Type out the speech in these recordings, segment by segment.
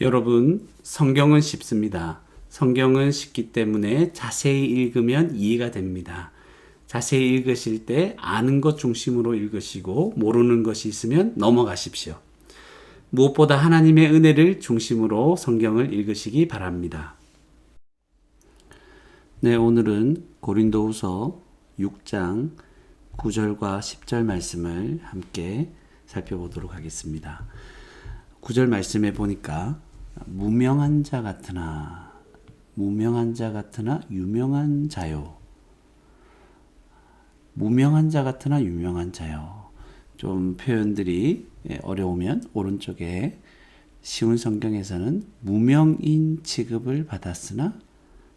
여러분, 성경은 쉽습니다. 성경은 쉽기 때문에 자세히 읽으면 이해가 됩니다. 자세히 읽으실 때 아는 것 중심으로 읽으시고 모르는 것이 있으면 넘어가십시오. 무엇보다 하나님의 은혜를 중심으로 성경을 읽으시기 바랍니다. 네, 오늘은 고린도후서 6장 9절과 10절 말씀을 함께 살펴보도록 하겠습니다. 9절 말씀에 보니까 무명한 자 같으나 유명한 자요. 무명한 자 같으나 유명한 자요. 좀 표현들이 어려우면 오른쪽에 쉬운 성경에서는 무명인 취급을 받았으나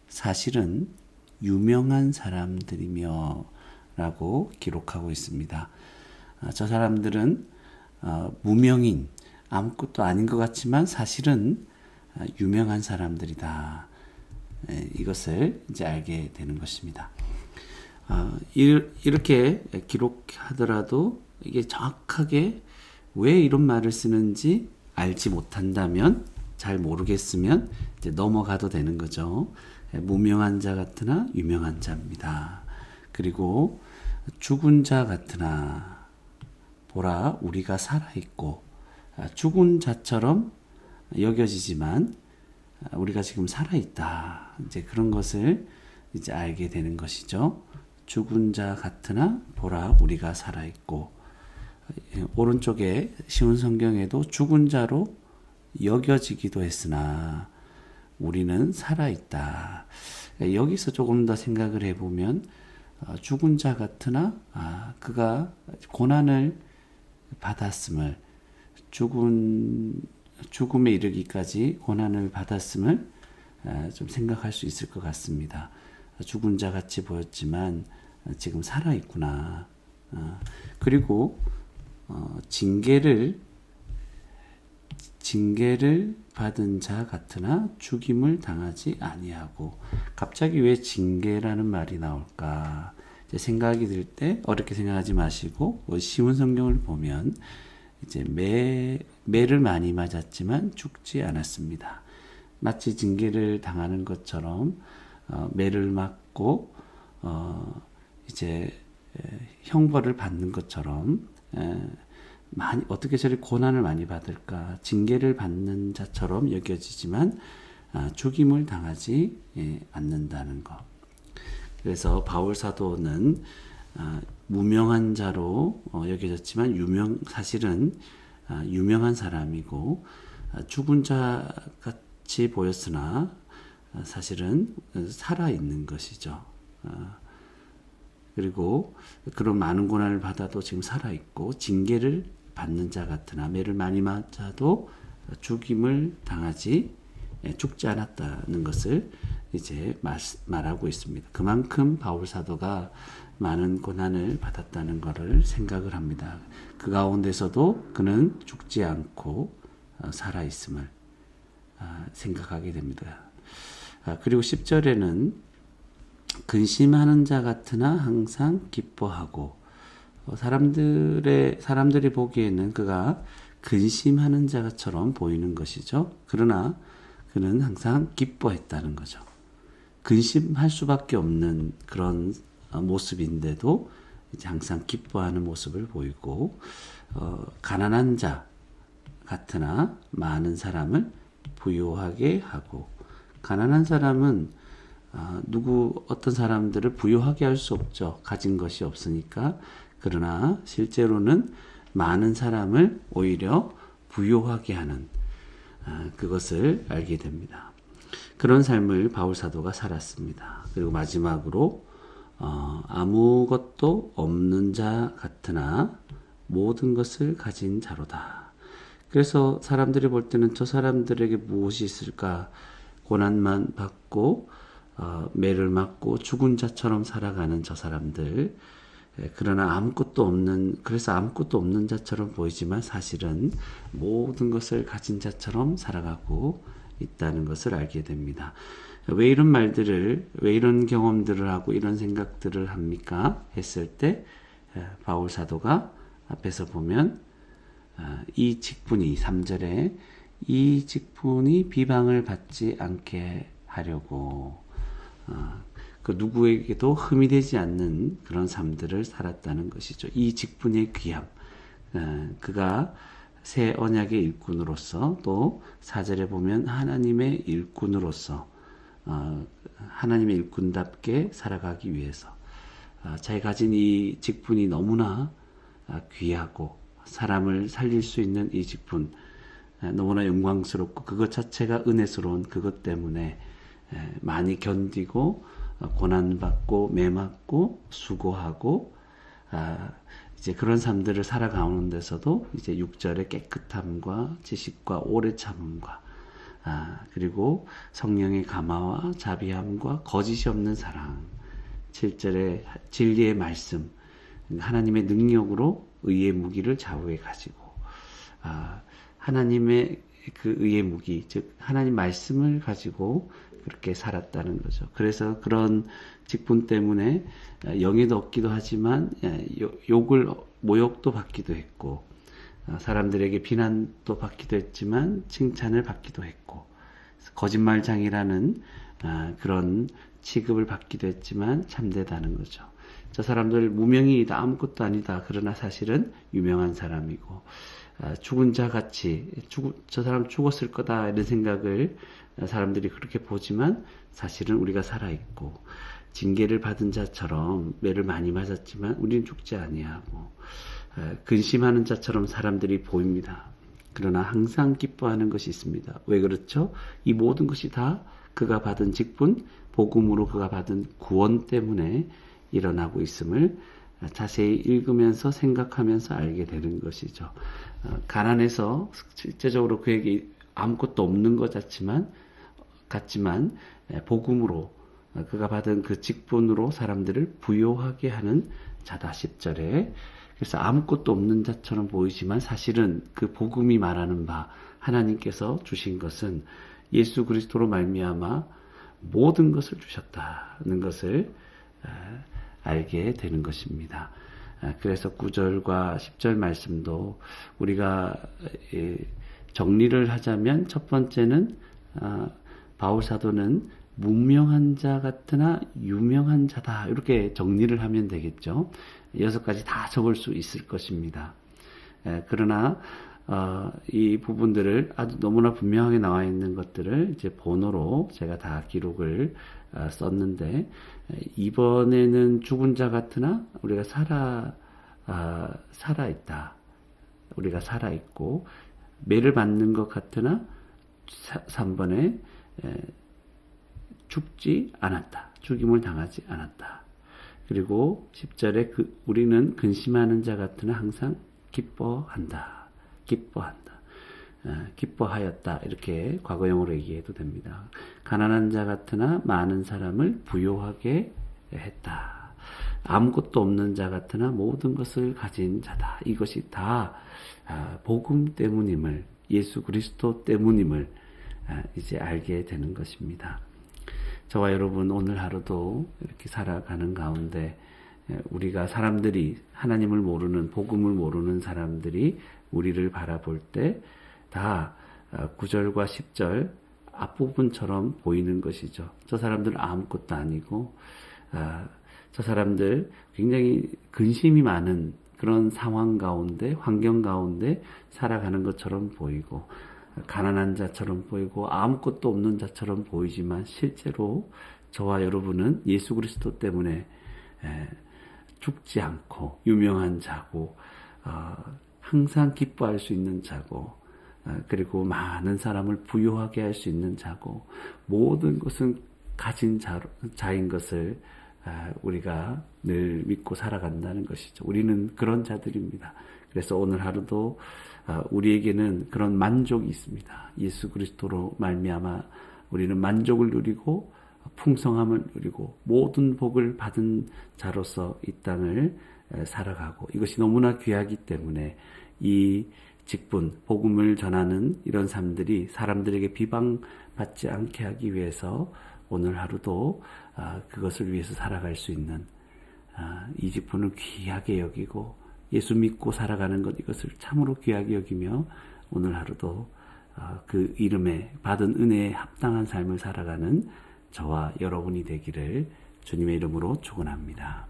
사실은 유명한 사람들이며 라고 기록하고 있습니다. 저 사람들은 무명인, 아무것도 아닌 것 같지만 사실은 유명한 사람들이다. 이것을 이제 알게 되는 것입니다. 이렇게 기록하더라도 이게 정확하게 왜 이런 말을 쓰는지 알지 못한다면, 잘 모르겠으면 이제 넘어가도 되는 거죠. 무명한 자 같으나 유명한 자입니다. 그리고 죽은 자 같으나 보라 우리가 살아있고, 죽은 자처럼 여겨지지만 우리가 지금 살아있다. 이제 그런 것을 이제 알게 되는 것이죠. 죽은 자 같으나 보라 우리가 살아있고, 오른쪽에 쉬운 성경에도 죽은 자로 여겨지기도 했으나 우리는 살아있다. 여기서 조금 더 생각을 해보면 죽은 자 같으나 그가 고난을 받았음을, 죽음에 이르기까지 고난을 받았음을 좀 생각할 수 있을 것 같습니다. 죽은 자 같이 보였지만 지금 살아있구나. 그리고 징계를 받은 자 같으나 죽임을 당하지 아니하고, 갑자기 왜 징계라는 말이 나올까? 이제 생각이 들 때 어렵게 생각하지 마시고 쉬운 성경을 보면 이제 매를 많이 맞았지만 죽지 않았습니다. 마치 징계를 당하는 것처럼 매를 맞고 이제 형벌을 받는 것처럼 어떻게 저리 고난을 많이 받을까? 징계를 받는 자처럼 여겨지지만 죽임을 당하지 않는다는 것. 그래서 바울 사도는 무명한 자로 여겨졌지만 사실은 유명한 사람이고, 죽은 자 같이 보였으나 사실은 살아있는 것이죠. 그리고 그런 많은 고난을 받아도 지금 살아있고, 징계를 받는 자 같으나 매를 많이 맞아도 죽임을 당하지 죽지 않았다는 것을 이제 말하고 있습니다. 그만큼 바울 사도가 많은 고난을 받았다는 것을 생각을 합니다. 그 가운데서도 그는 죽지 않고 살아있음을 생각하게 됩니다. 그리고 10절에는 근심하는 자 같으나 항상 기뻐하고, 사람들이 보기에는 그가 근심하는 자처럼 보이는 것이죠. 그러나 그는 항상 기뻐했다는 거죠. 근심할 수밖에 없는 그런 모습인데도 이제 항상 기뻐하는 모습을 보이고, 가난한 자 같으나 많은 사람을 부유하게 하고, 가난한 사람은 어떤 사람들을 부유하게 할 수 없죠. 가진 것이 없으니까. 그러나 실제로는 많은 사람을 오히려 부유하게 하는 그것을 알게 됩니다. 그런 삶을 바울 사도가 살았습니다. 그리고 마지막으로 아무것도 없는 자 같으나 모든 것을 가진 자로다. 그래서 사람들이 볼 때는 저 사람들에게 무엇이 있을까? 고난만 받고 매를 맞고 죽은 자처럼 살아가는 저 사람들. 그러나 그래서 아무것도 없는 자처럼 보이지만 사실은 모든 것을 가진 자처럼 살아가고 있다는 것을 알게 됩니다. 왜 이런 경험들을 하고 이런 생각들을 합니까? 했을 때 바울 사도가 앞에서 보면 이 직분이 3절에 이 직분이 비방을 받지 않게 하려고 그 누구에게도 흠이 되지 않는 그런 삶들을 살았다는 것이죠. 이 직분의 귀함, 그가 새 언약의 일꾼으로서 또 4절에 보면 하나님의 일꾼으로서 하나님의 일꾼답게 살아가기 위해서 자기가 가진 이 직분이 너무나 귀하고 사람을 살릴 수 있는 이 직분 너무나 영광스럽고 그것 자체가 은혜스러운 그것 때문에 많이 견디고 고난받고 매맞고 수고하고 이제 그런 삶들을 살아가는 데서도 이제 6절의 깨끗함과 지식과 오래 참음과 그리고 성령의 감화와 자비함과 거짓이 없는 사랑 7절의 진리의 말씀 하나님의 능력으로 의의 무기를 좌우에 가지고 하나님의 그 의의 무기 즉 하나님 말씀을 가지고 그렇게 살았다는 거죠. 그래서 그런 직분 때문에 영예도 얻기도 하지만 모욕도 받기도 했고 사람들에게 비난도 받기도 했지만 칭찬을 받기도 했고 거짓말장이라는 그런 취급을 받기도 했지만 참되다는 거죠. 저 사람들 무명이다 아무것도 아니다 그러나 사실은 유명한 사람이고 죽은 자 같이 저 사람 죽었을 거다 이런 생각을 사람들이 그렇게 보지만 사실은 우리가 살아있고 징계를 받은 자처럼 매를 많이 맞았지만 우리는 죽지 아니하고 근심하는 자처럼 사람들이 보입니다. 그러나 항상 기뻐하는 것이 있습니다. 왜 그렇죠? 이 모든 것이 다 그가 받은 직분, 복음으로 그가 받은 구원 때문에 일어나고 있음을 자세히 읽으면서 생각하면서 알게 되는 것이죠. 가난해서 실제적으로 그에게 아무것도 없는 것 같지만 복음으로 그가 받은 그 직분으로 사람들을 부요하게 하는 자다 10절에 그래서 아무것도 없는 자처럼 보이지만 사실은 그 복음이 말하는 바 하나님께서 주신 것은 예수 그리스도로 말미암아 모든 것을 주셨다는 것을 알게 되는 것입니다. 그래서 9절과 10절 말씀도 우리가 정리를 하자면 첫 번째는 바울 사도는 무명한 자 같으나 유명한 자다 이렇게 정리를 하면 되겠죠. 6가지 다 적을 수 있을 것입니다. 그러나 이 부분들을 아주 너무나 분명하게 나와 있는 것들을 이제 번호로 제가 다 기록을 썼는데 이번에는 죽은 자 같으나 우리가 살아있다. 우리가 살아있고 매를 받는 것 같으나 3번에 죽지 않았다. 죽임을 당하지 않았다. 그리고 10절에 우리는 근심하는 자 같으나 항상 기뻐한다. 기뻐하였다. 이렇게 과거형으로 얘기해도 됩니다. 가난한 자 같으나 많은 사람을 부요하게 했다. 아무것도 없는 자 같으나 모든 것을 가진 자다. 이것이 다 복음 때문임을 예수 그리스도 때문임을 이제 알게 되는 것입니다. 저와 여러분 오늘 하루도 이렇게 살아가는 가운데 우리가 사람들이 하나님을 모르는 복음을 모르는 사람들이 우리를 바라볼 때 다 9절과 10절 앞부분처럼 보이는 것이죠. 저 사람들은 아무것도 아니고 저 사람들 굉장히 근심이 많은 그런 상황 가운데 환경 가운데 살아가는 것처럼 보이고 가난한 자처럼 보이고 아무것도 없는 자처럼 보이지만 실제로 저와 여러분은 예수 그리스도 때문에 죽지 않고 유명한 자고 항상 기뻐할 수 있는 자고 그리고 많은 사람을 부유하게 할 수 있는 자고 모든 것은 가진 자인 것을 우리가 늘 믿고 살아간다는 것이죠. 우리는 그런 자들입니다. 그래서 오늘 하루도 우리에게는 그런 만족이 있습니다. 예수 그리스도로 말미암아 우리는 만족을 누리고 풍성함을 누리고 모든 복을 받은 자로서 이 땅을 살아가고 이것이 너무나 귀하기 때문에 이 직분, 복음을 전하는 이런 삶들이 사람들에게 비방받지 않게 하기 위해서 오늘 하루도 그것을 위해서 살아갈 수 있는 이 직분을 귀하게 여기고 예수 믿고 살아가는 것 이것을 참으로 귀하게 여기며 오늘 하루도 그 이름에 받은 은혜에 합당한 삶을 살아가는 저와 여러분이 되기를 주님의 이름으로 축원합니다.